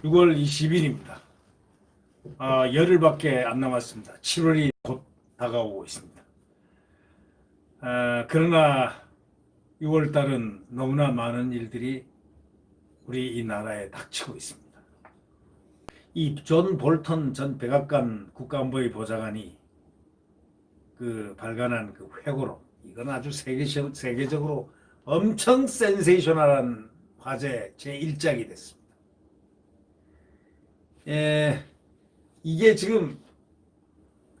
6월 20일입니다. 열흘밖에 안 남았습니다. 7월이 곧 다가오고 있습니다. 그러나 6월 달은 너무나 많은 일들이 우리 이 나라에 닥치고 있습니다. 이 존 볼턴 전 백악관 국가안보위 보좌관이 발간한 회고록, 이건 아주 세계적으로 엄청 센세이셔널한 화제 제1작이 됐습니다. 이게 지금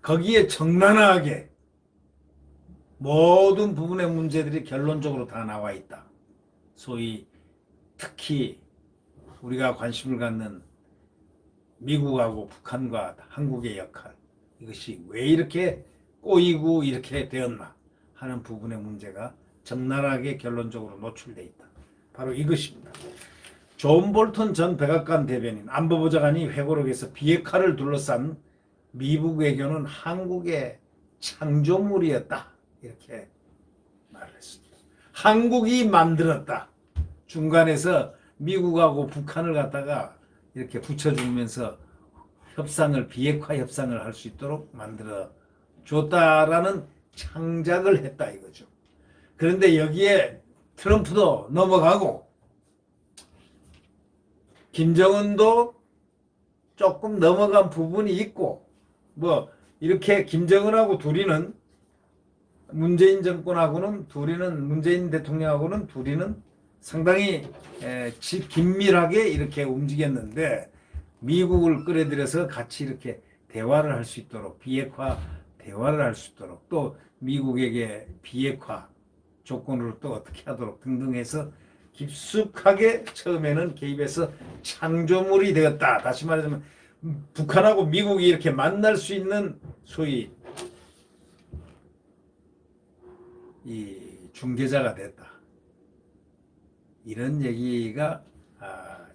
거기에 적나라하게 모든 부분의 문제들이 결론적으로 다 나와 있다. 소위 특히 우리가 관심을 갖는 미국하고 북한과 한국의 역할, 이것이 왜 이렇게 꼬이고 이렇게 되었나 하는 부분의 문제가 적나라하게 결론적으로 노출되어 있다. 바로 이것입니다. 존 볼턴 전 백악관 대변인 안보보좌관이 회고록에서 비핵화를 둘러싼 미국 외교는 한국의 창조물이었다, 이렇게 말을 했습니다. 한국이 만들었다. 중간에서 미국하고 북한을 갖다가 이렇게 붙여주면서 비핵화 협상을 할 수 있도록 만들어 줬다라는 창작을 했다 이거죠. 그런데 여기에 트럼프도 넘어가고 김정은도 조금 넘어간 부분이 있고, 이렇게 김정은하고 문재인 대통령하고는 상당히 긴밀하게 이렇게 움직였는데, 미국을 끌어들여서 같이 이렇게 대화를 할 수 있도록, 비핵화 대화를 할 수 있도록, 또 미국에게 비핵화 조건으로 또 어떻게 하도록 등등 해서 깊숙하게 처음에는 개입해서 창조물이 되었다. 다시 말하자면 북한하고 미국이 이렇게 만날 수 있는 소위 이 중개자가 됐다. 이런 얘기가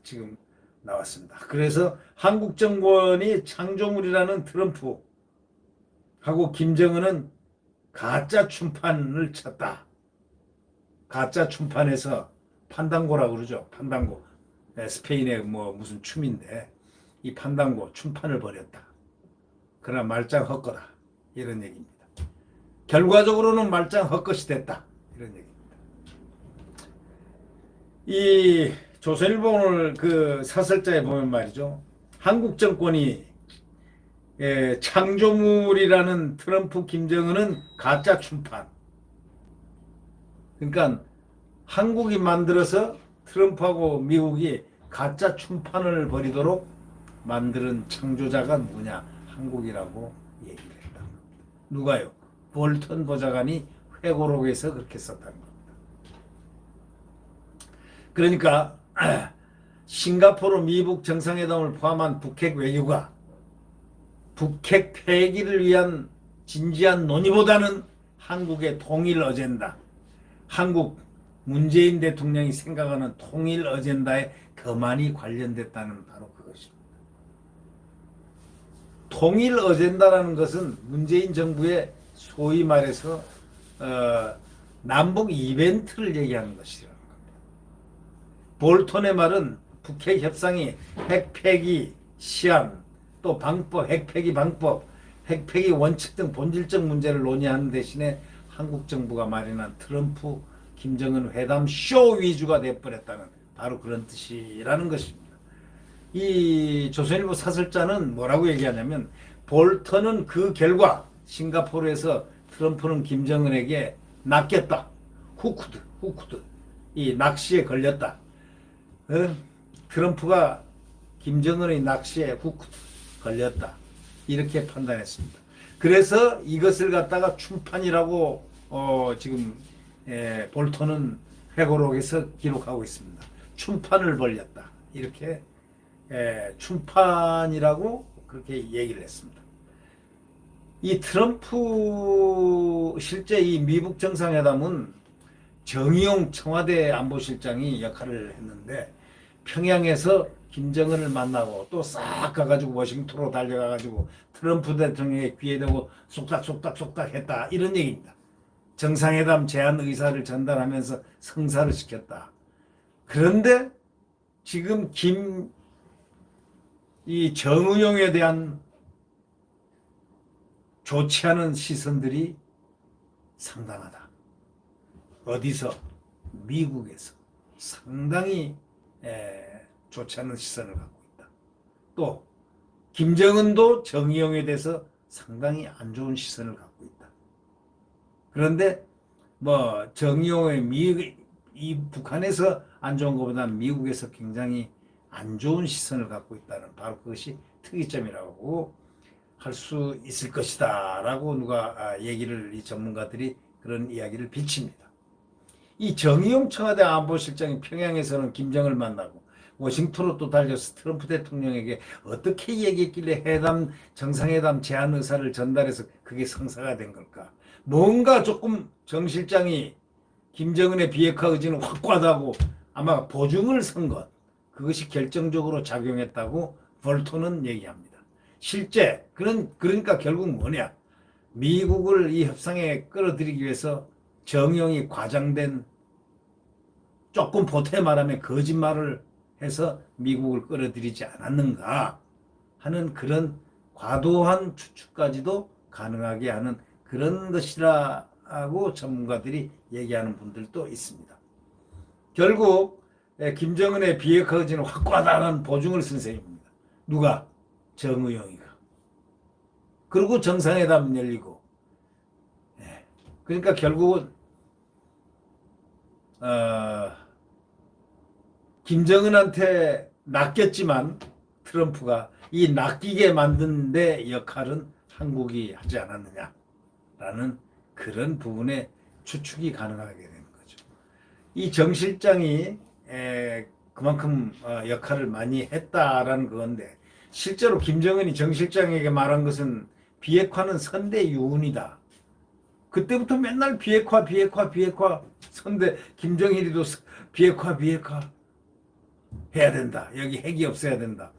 지금 나왔습니다. 그래서 한국 정권이 창조물이라는 트럼프하고 김정은은 가짜 춤판을 쳤다. 가짜 춤판에서 판당고라고 그러죠. 판당고. 스페인의 무슨 춤인데, 이 판당고, 춤판을 벌였다. 그러나 말짱 헛거다. 이런 얘기입니다. 결과적으로는 말짱 헛것이 됐다. 이런 얘기입니다. 이 조선일보 오늘 사설자에 보면 말이죠. 한국 정권이 창조물이라는 트럼프, 김정은은 가짜 춤판. 그러니까 한국이 만들어서 트럼프하고 미국이 가짜 춤판을 벌이도록 만드는 창조자가 누구냐? 한국이라고 얘기를 했다. 누가요? 볼턴 보좌관이 회고록에서 그렇게 썼다는 겁니다. 그러니까 싱가포르 미북 정상회담을 포함한 북핵 외교가 북핵 폐기를 위한 진지한 논의보다는 한국의 통일 어젠다, 한국 문재인 대통령이 생각하는 통일 어젠다에 더 많이 관련됐다는 바로 그것입니다. 통일 어젠다라는 것은 문재인 정부의 소위 말해서 남북 이벤트를 얘기하는 것이라는 겁니다. 볼턴의 말은 북핵 협상이 핵폐기 시한, 또 방법, 핵폐기 방법, 핵폐기 원칙 등 본질적 문제를 논의하는 대신에 한국 정부가 마련한 트럼프 김정은 회담 쇼 위주가 돼버렸다는 바로 그런 뜻이라는 것입니다. 이 조선일보 사설자는 뭐라고 얘기하냐면, 볼턴은 그 결과 싱가포르에서 트럼프는 김정은에게 낚였다. 후크드 이 낚시에 걸렸다. 트럼프가 김정은의 낚시에 후크드 걸렸다. 이렇게 판단했습니다. 그래서 이것을 갖다가 춤판이라고 지금 볼턴은 회고록에서 기록하고 있습니다. 춤판을 벌였다. 이렇게 춤판이라고 그렇게 얘기를 했습니다. 이 트럼프 실제 이 미북 정상회담은 정의용 청와대 안보실장이 역할을 했는데, 평양에서 김정은을 만나고 또 싹 가가지고 워싱턴으로 달려가가지고 트럼프 대통령의 귀에 대고 쏙닥 했다, 이런 얘기입니다. 정상회담 제안 의사를 전달하면서 성사를 시켰다. 그런데 지금 이 정의용에 대한 좋지 않은 시선들이 상당하다. 어디서? 미국에서 상당히 좋지 않은 시선을 갖고 있다. 또 김정은도 정의용에 대해서 상당히 안 좋은 시선을 갖고 있다. 그런데 뭐 정의용의 이 북한에서 안 좋은 것보다는 미국에서 굉장히 안 좋은 시선을 갖고 있다는, 바로 그것이 특이점이라고 할 수 있을 것이다 라고 누가 얘기를, 이 전문가들이 그런 이야기를 비칩니다. 이 정의용 청와대 안보실장이 평양에서는 김정을 만나고 워싱턴으로 또 달려서 트럼프 대통령에게 어떻게 얘기했길래 정상회담 제안 의사를 전달해서 그게 성사가 된 걸까? 뭔가 조금 정 실장이 김정은의 비핵화 의지는 확고하다고 아마 보증을 선 것, 그것이 결정적으로 작용했다고 볼턴은 얘기합니다. 실제 그러니까 결국 뭐냐? 미국을 이 협상에 끌어들이기 위해서 정의용이 과장된, 조금 보태 말하면 거짓말을 해서 미국을 끌어들이지 않았는가 하는 그런 과도한 추측까지도 가능하게 하는 그런 것이라고 전문가들이 얘기하는 분들도 있습니다. 결국 김정은의 비핵화 의지는 확고하다는 보증을 쓴 셈입니다. 누가? 정의용이가. 그리고 정상회담 열리고. 그러니까 결국은 김정은한테 낚였지만 트럼프가 이 낚이게 만든 데 역할은 한국이 하지 않았느냐라는 그런 부분에 추측이 가능하게 되는 거죠. 이 정 실장이 그만큼 역할을 많이 했다라는 건데, 실제로 김정은이 정 실장에게 말한 것은 비핵화는 선대 유운이다. 그때부터 맨날 비핵화 선대, 김정일이도 비핵화 해야 된다. 여기 핵이 없어야 된다.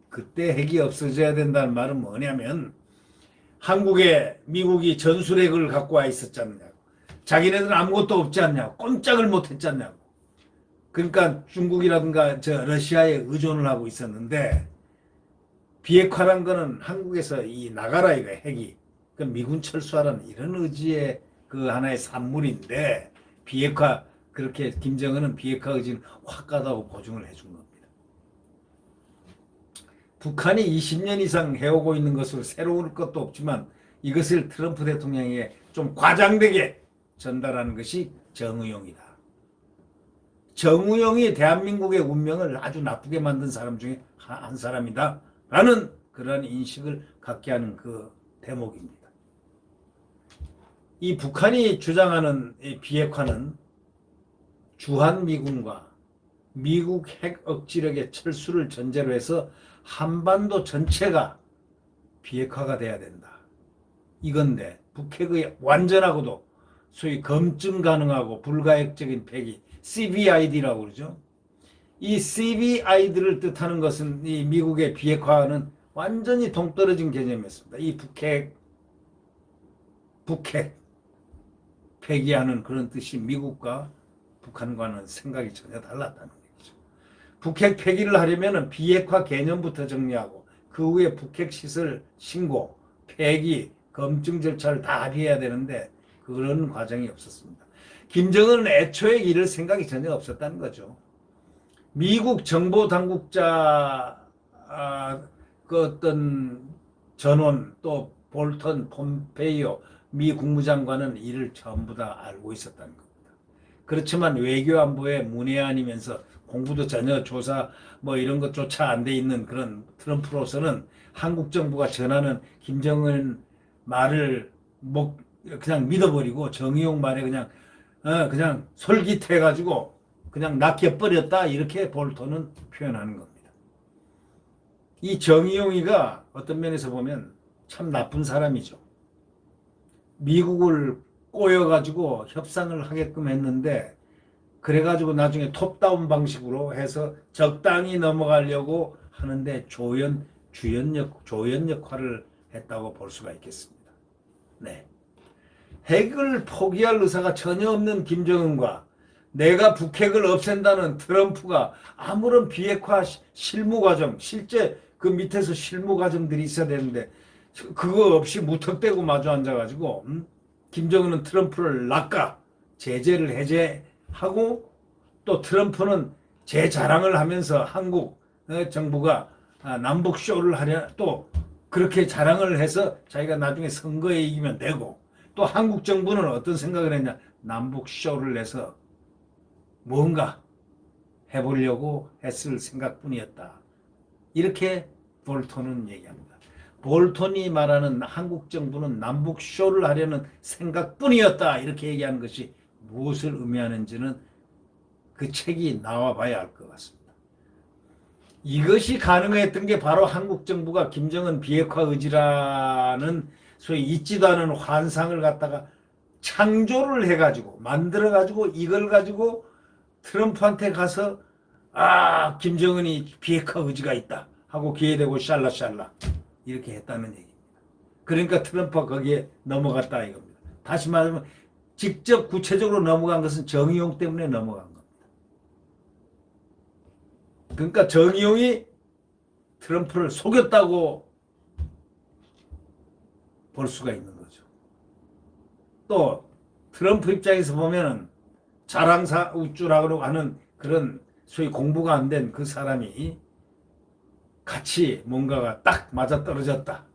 그때 핵이 없어져야 된다는 말은 뭐냐면 한국에 미국이 전술핵을 갖고 와 있었지 않느냐고. 자기네들은 아무것도 없지 않냐고. 꼼짝을 못 했지 않냐고. 그러니까 중국이라든가 러시아에 의존을 하고 있었는데, 비핵화란 거는 한국에서 나가라 이거 핵이. 그 미군 철수하라는 이런 의지의 그 하나의 산물인데, 비핵화, 그렇게 김정은은 비핵화 의지는 확고하다고 보증을 해준 겁니다. 북한이 20년 이상 해오고 있는 것으로 새로울 것도 없지만 이것을 트럼프 대통령에게 좀 과장되게 전달하는 것이 정의용이다. 정의용이 대한민국의 운명을 아주 나쁘게 만든 사람 중에 한 사람이다 라는 그러한 인식을 갖게 하는 그 대목입니다. 이 북한이 주장하는 이 비핵화는 주한미군과 미국 핵 억지력의 철수를 전제로 해서 한반도 전체가 비핵화가 돼야 된다. 이건데, 북핵의 완전하고도 소위 검증 가능하고 불가역적인 폐기, CVID라고 그러죠. 이 CVID를 뜻하는 것은 이 미국의 비핵화는 완전히 동떨어진 개념이었습니다. 이 북핵 폐기하는 그런 뜻이 미국과 북한과는 생각이 전혀 달랐다는 얘기죠. 북핵 폐기를 하려면 비핵화 개념부터 정리하고 그 후에 북핵 시설 신고, 폐기, 검증 절차를 다 합의해야 되는데 그런 과정이 없었습니다. 김정은은 애초에 이럴 생각이 전혀 없었다는 거죠. 미국 정보 당국자 그 어떤 전원, 또 볼턴, 폼페이오 미 국무장관은 이를 전부 다 알고 있었다는 겁니다. 그렇지만 외교안보에 문외한이면서 공부도 전혀 조사 이런 것조차 안 돼 있는 그런 트럼프로서는 한국 정부가 전하는 김정은 말을 그냥 믿어버리고 정의용 말에 그냥 솔깃해가지고 그냥 낚여버렸다, 이렇게 볼턴은 표현하는 겁니다. 이 정의용이가 어떤 면에서 보면 참 나쁜 사람이죠. 미국을 꼬여가지고 협상을 하게끔 했는데, 그래가지고 나중에 톱다운 방식으로 해서 적당히 넘어가려고 하는데 조연 역할을 했다고 볼 수가 있겠습니다. 네. 핵을 포기할 의사가 전혀 없는 김정은과 내가 북핵을 없앤다는 트럼프가 아무런 비핵화 실무 과정, 실제 그 밑에서 실무 과정들이 있어야 되는데 그거 없이 무턱대고 마주 앉아가지고 김정은은 트럼프를 낚아 제재를 해제하고 또 트럼프는 제 자랑을 하면서 한국 정부가 남북 쇼를 하려 또 그렇게 자랑을 해서 자기가 나중에 선거에 이기면 되고 또 한국 정부는 어떤 생각을 했냐 남북 쇼를 내서 뭔가 해보려고 했을 생각뿐이었다. 이렇게 볼턴은 얘기합니다. 볼턴이 말하는 한국 정부는 남북 쇼를 하려는 생각뿐이었다. 이렇게 얘기하는 것이 무엇을 의미하는지는 그 책이 나와 봐야 알 것 같습니다. 이것이 가능했던 게 바로 한국 정부가 김정은 비핵화 의지라는 소위 있지도 않은 환상을 갖다가 창조를 해가지고 만들어가지고 이걸 가지고 트럼프한테 가서 김정은이 비핵화 의지가 있다 하고 기회되고 샬라샬라 이렇게 했다는 얘기입니다. 그러니까 트럼프가 거기에 넘어갔다 이겁니다. 다시 말하면 직접 구체적으로 넘어간 것은 정의용 때문에 넘어간 겁니다. 그러니까 정의용이 트럼프를 속였다고 볼 수가 있는 거죠. 또 트럼프 입장에서 보면은 자랑사 우쭐하고 하는 그런 소위 공부가 안 된 그 사람이 같이 뭔가가 딱 맞아떨어졌다.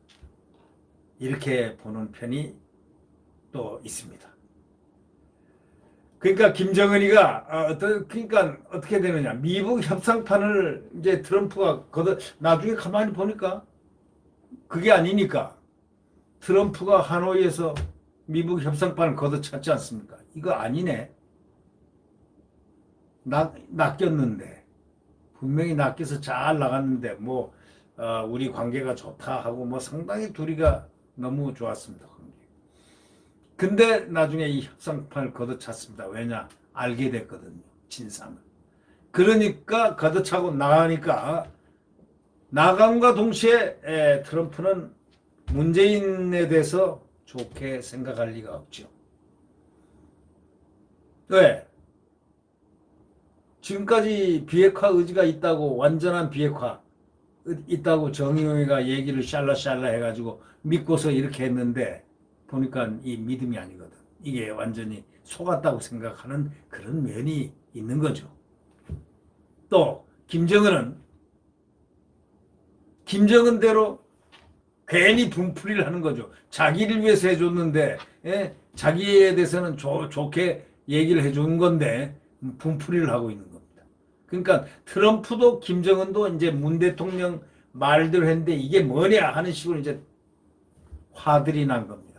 이렇게 보는 편이 또 있습니다. 그러니까 김정은이가 그러니까 어떻게 되느냐? 미북 협상판을 이제 트럼프가 나중에 가만히 보니까 그게 아니니까 트럼프가 하노이에서 미북 협상판을 걷어찼지 않습니까? 이거 아니네. 낚였는데 분명히 낚여서 잘 나갔는데 우리 관계가 좋다 하고 상당히 둘이가 너무 좋았습니다. 근데 나중에 이 협상판을 걷어찼습니다. 왜냐? 알게 됐거든요. 진상을. 그러니까 걷어차고 나가니까 나감과 동시에 트럼프는 문재인에 대해서 좋게 생각할 리가 없죠. 왜? 지금까지 비핵화 의지가 있다고 완전한 비핵화 있다고 정의용이가 얘기를 샬라샬라 해가지고 믿고서 이렇게 했는데 보니까 이 믿음이 아니거든. 이게 완전히 속았다고 생각하는 그런 면이 있는 거죠. 또 김정은대로 괜히 분풀이를 하는 거죠. 자기를 위해서 해줬는데 자기에 대해서는 좋게 얘기를 해준 건데 분풀이를 하고 있는 겁니다. 그러니까 트럼프도 김정은도 이제 문 대통령 말대로 했는데 이게 뭐냐 하는 식으로 이제 화들이 난 겁니다.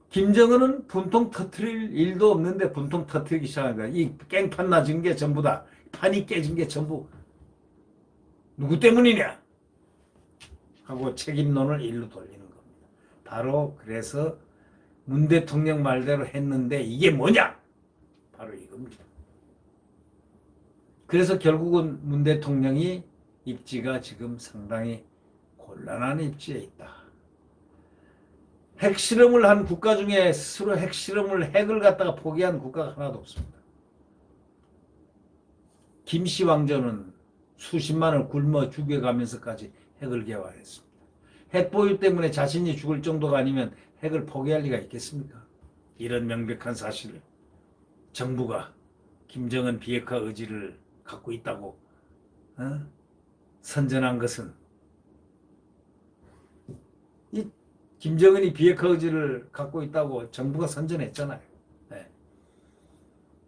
김정은은 분통 터트릴 일도 없는데 분통 터트리기 시작한 거야. 이 깽판 낮은 게 전부 다 판이 깨진 게 전부 누구 때문이냐 하고 책임론을 일로 돌리는 겁니다. 바로 그래서 문 대통령 말대로 했는데 이게 뭐냐? 바로 이겁니다. 그래서 결국은 문 대통령이 입지가 지금 상당히 곤란한 입지에 있다. 핵실험을 한 국가 중에 스스로 핵을 갖다가 포기한 국가가 하나도 없습니다. 김씨 왕조는 수십만을 굶어 죽여가면서까지 핵을 개발했습니다. 핵 보유 때문에 자신이 죽을 정도가 아니면 핵을 포기할 리가 있겠습니까? 이런 명백한 사실을 정부가 김정은 비핵화 의지를 갖고 있다고 선전한 것은 이 김정은이 비핵화 의지를 갖고 있다고 정부가 선전했잖아요. 네.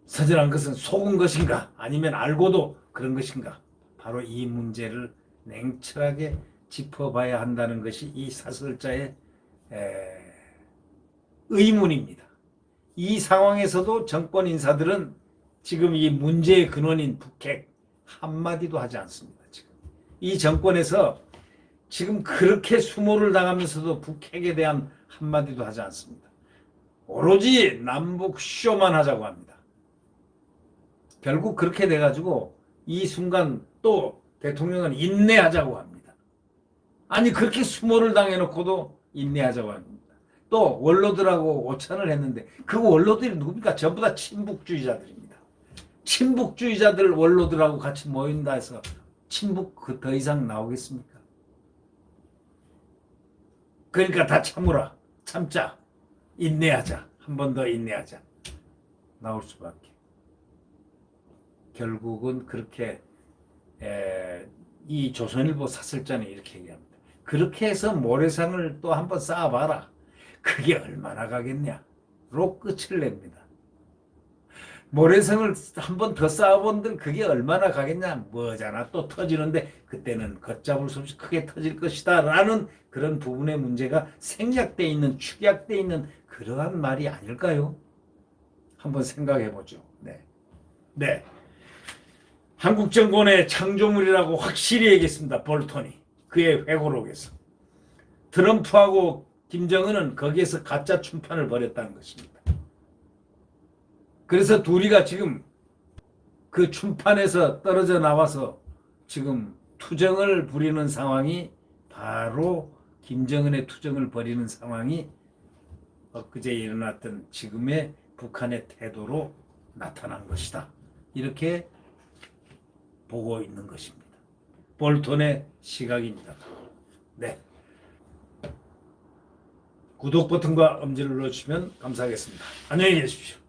선전한 것은 속은 것인가 아니면 알고도 그런 것인가 바로 이 문제를 냉철하게 짚어봐야 한다는 것이 이 사설자의 의문입니다. 이 상황에서도 정권 인사들은 지금 이 문제의 근원인 북핵 한마디도 하지 않습니다. 지금 이 정권에서 지금 그렇게 수모를 당하면서도 북핵에 대한 한마디도 하지 않습니다. 오로지 남북 쇼만 하자고 합니다. 결국 그렇게 돼가지고 이 순간 또 대통령은 인내하자고 합니다. 아니 그렇게 수모를 당해놓고도 인내하자고 합니다. 또 원로들하고 오찬을 했는데 그 원로들이 누굽니까? 전부 다 친북주의자들입니다. 친북주의자들 원로들하고 같이 모인다 해서 친북 그 더 이상 나오겠습니까? 그러니까 다 참으라. 참자. 인내하자. 한 번 더 인내하자. 나올 수밖에. 결국은 그렇게 이 조선일보 사설자는 이렇게 얘기합니다. 그렇게 해서 모래상을 또 한 번 쌓아봐라. 그게 얼마나 가겠냐?로 끝을 냅니다. 모래성을 한 번 더 쌓아본들 그게 얼마나 가겠냐? 뭐잖아. 또 터지는데 그때는 걷잡을 수 없이 크게 터질 것이다. 라는 그런 부분의 문제가 생략되어 있는, 축약되어 있는 그러한 말이 아닐까요? 한번 생각해 보죠. 네. 네. 한국 정권의 창조물이라고 확실히 얘기했습니다. 볼턴이. 그의 회고록에서. 트럼프하고 김정은은 거기에서 가짜 춘판을 벌였다는 것입니다. 그래서 둘이가 지금 그 춘판에서 떨어져 나와서 지금 투정을 부리는 상황이 바로 김정은의 투정을 벌이는 상황이 엊그제 일어났던 지금의 북한의 태도로 나타난 것이다. 이렇게 보고 있는 것입니다. 볼턴의 시각입니다. 네. 구독 버튼과 엄지를 눌러주시면 감사하겠습니다. 안녕히 계십시오.